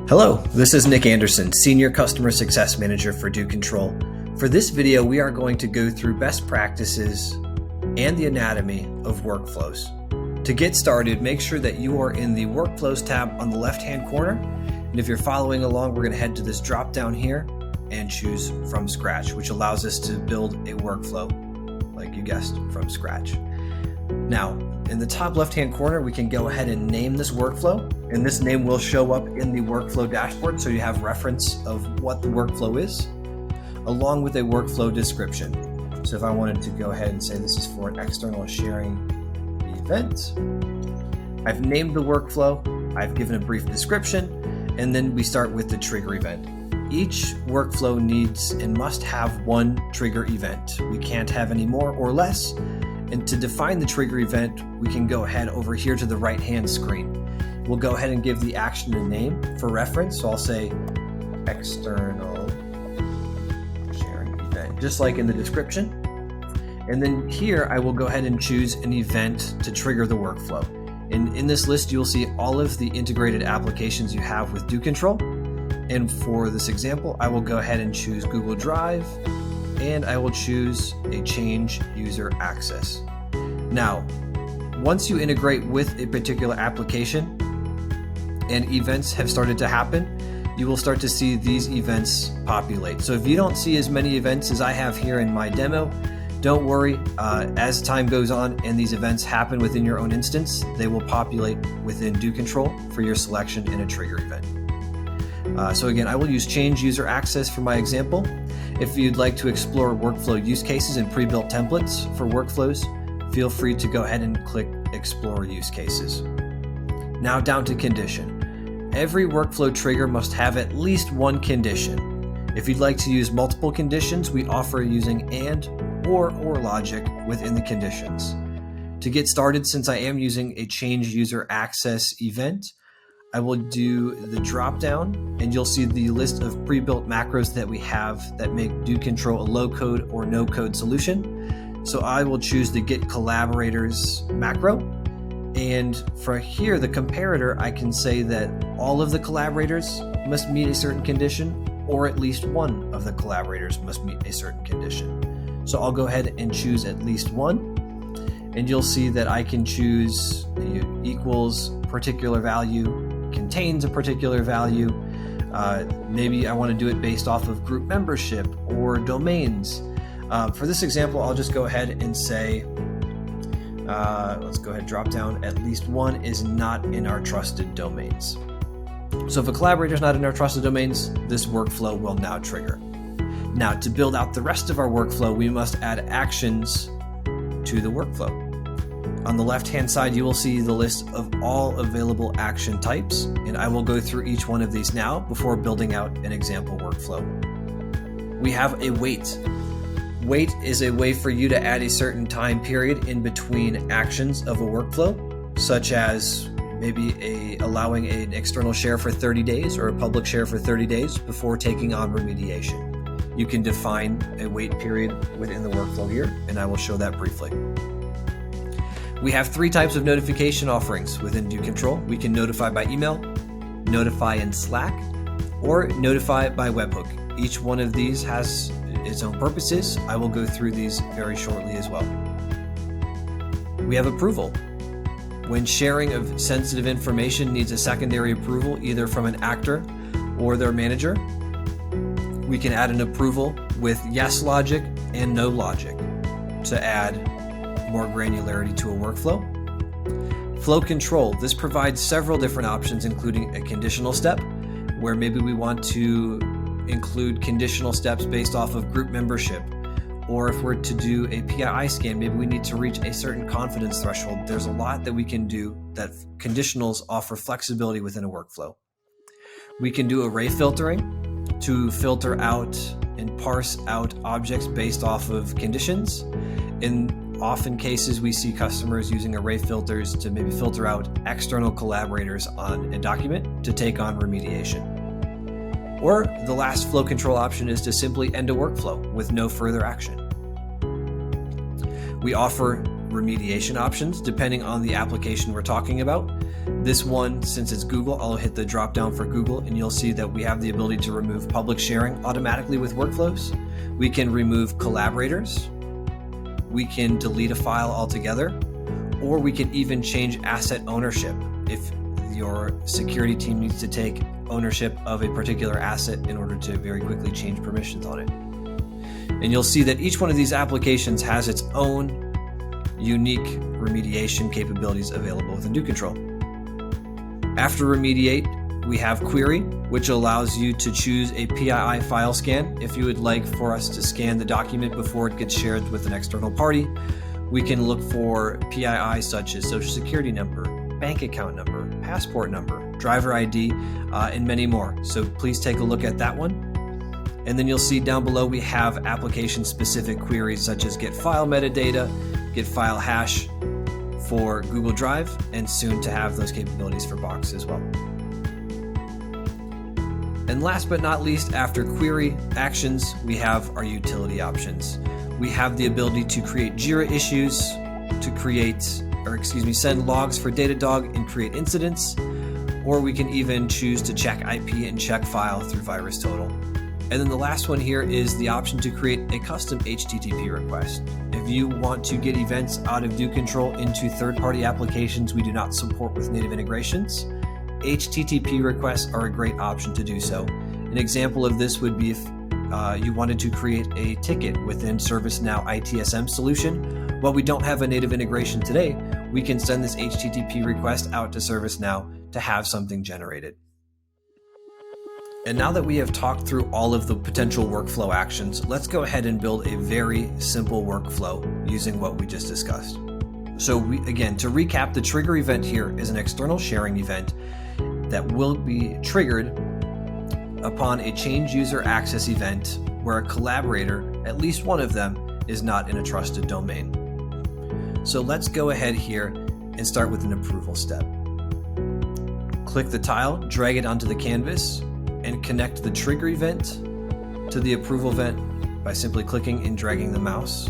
Hello, this is Nick Anderson, Senior Customer Success Manager for DoControl. For this video, we are going to go through best practices and the anatomy of workflows. To get started, make sure that you are in the Workflows tab on the left-hand corner. And if you're following along, we're going to head to this drop down here and choose from scratch, which allows us to build a workflow, like you guessed, from scratch. Now, in the top left-hand corner, we can go ahead and name this workflow, and this name will show up in the workflow dashboard, so you have reference of what the workflow is, along with a workflow description. So if I wanted to go ahead and say this is for an external sharing event, I've named the workflow, I've given a brief description, and then we start with the trigger event. Each workflow needs and must have one trigger event. We can't have any more or less. And to define the trigger event, we can go ahead over here to the right-hand screen. We'll go ahead and give the action a name for reference. So I'll say external sharing event, just like in the description. And then here I will go ahead and choose an event to trigger the workflow. And in this list, you'll see all of the integrated applications you have with DoControl. And for this example, I will go ahead and choose Google Drive, and I will choose a change user access. Now, once you integrate with a particular application and events have started to happen, you will start to see these events populate. So if you don't see as many events as I have here in my demo, don't worry. As time goes on and these events happen within your own instance, they will populate within DoControl for your selection in a trigger event. So again, I will use change user access for my example. If you'd like to explore workflow use cases and pre-built templates for workflows, feel free to go ahead and click Explore Use Cases. Now down to condition. Every workflow trigger must have at least one condition. If you'd like to use multiple conditions, we offer using and, or logic within the conditions. To get started, since I am using a change user access event, I will do the drop down and you'll see the list of pre-built macros that we have that make DoControl a low code or no code solution. So I will choose the get collaborators macro. And for here, the comparator, I can say that all of the collaborators must meet a certain condition, or at least one of the collaborators must meet a certain condition. So I'll go ahead and choose at least one. And you'll see that I can choose equals particular value, contains a particular value. Maybe I want to do it based off of group membership or domains. For this example, I'll just go ahead and say, let's go ahead, drop down, at least one is not in our trusted domains. So if a collaborator is not in our trusted domains, this workflow will now trigger. Now to build out the rest of our workflow, we must add actions to the workflow. On the left-hand side, you will see the list of all available action types, and I will go through each one of these now before building out an example workflow. We have a wait. Wait is a way for you to add a certain time period in between actions of a workflow, such as maybe allowing an external share for 30 days or a public share for 30 days before taking on remediation. You can define a wait period within the workflow here, and I will show that briefly. We have three types of notification offerings within DoControl. We can notify by email, notify in Slack, or notify by webhook. Each one of these has its own purposes. I will go through these very shortly as well. We have approval. When sharing of sensitive information needs a secondary approval, either from an actor or their manager, we can add an approval with yes logic and no logic to add more granularity to a workflow. Flow control. This provides several different options, including a conditional step, where maybe we want to include conditional steps based off of group membership. Or if we're to do a PII scan, maybe we need to reach a certain confidence threshold. There's a lot that we can do that conditionals offer flexibility within a workflow. We can do array filtering to filter out and parse out objects based off of conditions. In often cases, we see customers using array filters to maybe filter out external collaborators on a document to take on remediation. Or the last flow control option is to simply end a workflow with no further action. We offer remediation options depending on the application we're talking about. This one, since it's Google, I'll hit the drop down for Google, and you'll see that we have the ability to remove public sharing automatically with workflows. We can remove collaborators. We can delete a file altogether, or we can even change asset ownership if your security team needs to take ownership of a particular asset in order to very quickly change permissions on it. And you'll see that each one of these applications has its own unique remediation capabilities available within DoControl. After remediate, we have query, which allows you to choose a PII file scan if you would like for us to scan the document before it gets shared with an external party. We can look for PII such as social security number, bank account number, passport number, driver ID, and many more. So please take a look at that one. And then you'll see down below we have application-specific queries such as get file metadata, get file hash for Google Drive, and soon to have those capabilities for Box as well. And last but not least, after query actions, we have our utility options. We have the ability to create JIRA issues, to send logs for Datadog and create incidents, or we can even choose to check IP and check file through VirusTotal. And then the last one here is the option to create a custom HTTP request. If you want to get events out of DoControl into third-party applications we do not support with native integrations, HTTP requests are a great option to do so. An example of this would be if you wanted to create a ticket within ServiceNow ITSM solution. While we don't have a native integration today, we can send this HTTP request out to ServiceNow to have something generated. And now that we have talked through all of the potential workflow actions, let's go ahead and build a very simple workflow using what we just discussed. So again, to recap, the trigger event here is an external sharing event that will be triggered upon a change user access event where a collaborator, at least one of them, is not in a trusted domain. So let's go ahead here and start with an approval step. Click the tile, drag it onto the canvas, and connect the trigger event to the approval event by simply clicking and dragging the mouse.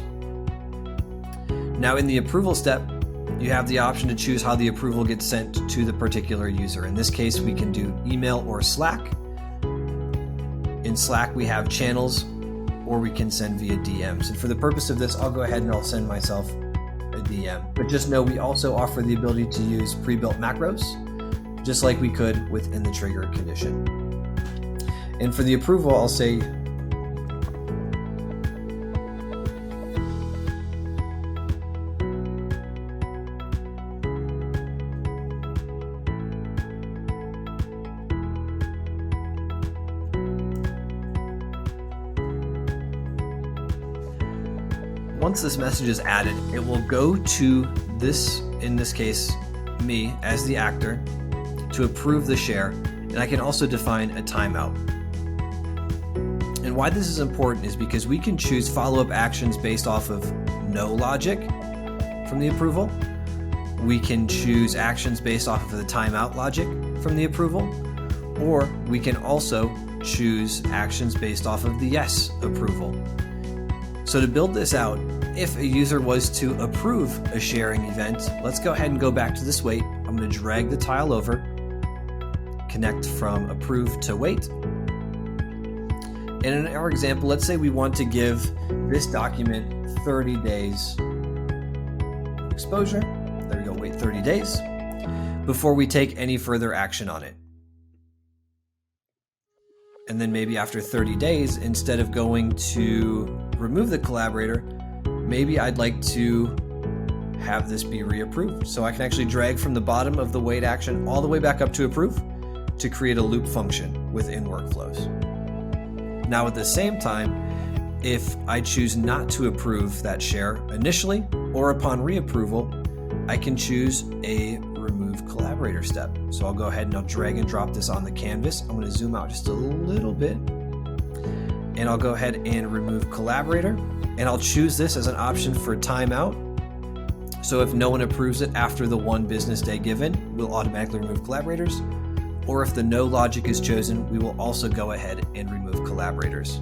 Now in the approval step, you have the option to choose how the approval gets sent to the particular user. In this case, we can do email or Slack. In Slack, we have channels, or we can send via DMs. And for the purpose of this, I'll go ahead and I'll send myself a DM. But just know we also offer the ability to use pre-built macros, just like we could within the trigger condition. And for the approval, I'll say once this message is added, it will go to this, in this case, me as the actor, to approve the share, and I can also define a timeout. And why this is important is because we can choose follow-up actions based off of no logic from the approval. We can choose actions based off of the timeout logic from the approval, or we can also choose actions based off of the yes approval. So to build this out, if a user was to approve a sharing event, let's go ahead and go back to this wait. I'm going to drag the tile over, connect from approve to wait. And in our example, let's say we want to give this document 30 days exposure. There we go, wait 30 days before we take any further action on it. And then maybe after 30 days, instead of going to remove the collaborator, maybe I'd like to have this be reapproved. So I can actually drag from the bottom of the wait action all the way back up to approve to create a loop function within workflows. Now at the same time, if I choose not to approve that share initially or upon reapproval, I can choose a remove collaborator step. So I'll go ahead and I'll drag and drop this on the canvas. I'm going to zoom out just a little bit, and I'll go ahead and remove collaborator, and I'll choose this as an option for timeout. So if no one approves it after the 1 business day given, we'll automatically remove collaborators. Or if the no logic is chosen, we will also go ahead and remove collaborators.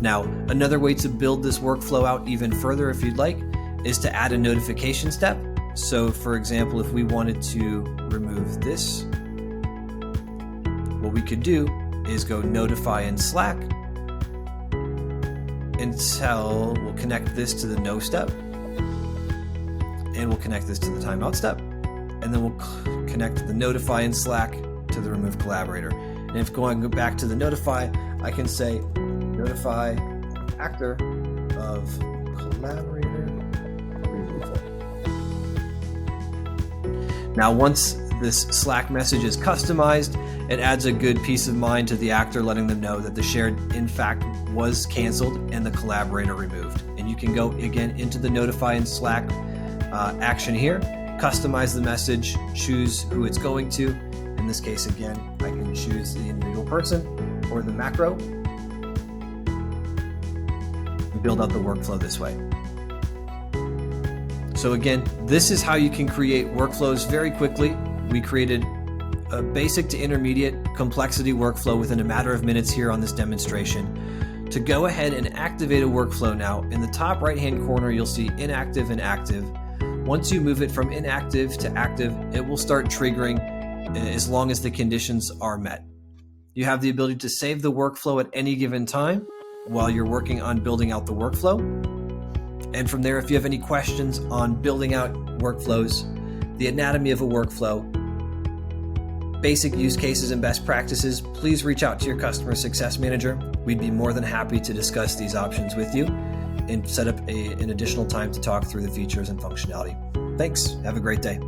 Now, another way to build this workflow out even further, if you'd like, is to add a notification step. So for example, if we wanted to remove this, what we could do is go notify in Slack until we'll connect this to the no step, and we'll connect this to the timeout step, and then we'll connect the notify in Slack to the remove collaborator. And if going back to the notify, I can say notify actor of collaborator removal. Now, once this Slack message is customized, it adds a good peace of mind to the actor, letting them know that the shared, in fact, was canceled and the collaborator removed. And you can go again into the notify in Slack action here, customize the message, choose who it's going to. In this case, again, I can choose the individual person or the macro and build out the workflow this way. So again, this is how you can create workflows very quickly. We created a basic to intermediate complexity workflow within a matter of minutes here on this demonstration. To go ahead and activate a workflow now, in the top right-hand corner, you'll see inactive and active. Once you move it from inactive to active, it will start triggering as long as the conditions are met. You have the ability to save the workflow at any given time while you're working on building out the workflow. And from there, if you have any questions on building out workflows, the anatomy of a workflow, basic use cases and best practices, please reach out to your customer success manager. We'd be more than happy to discuss these options with you and set up an additional time to talk through the features and functionality. Thanks. Have a great day.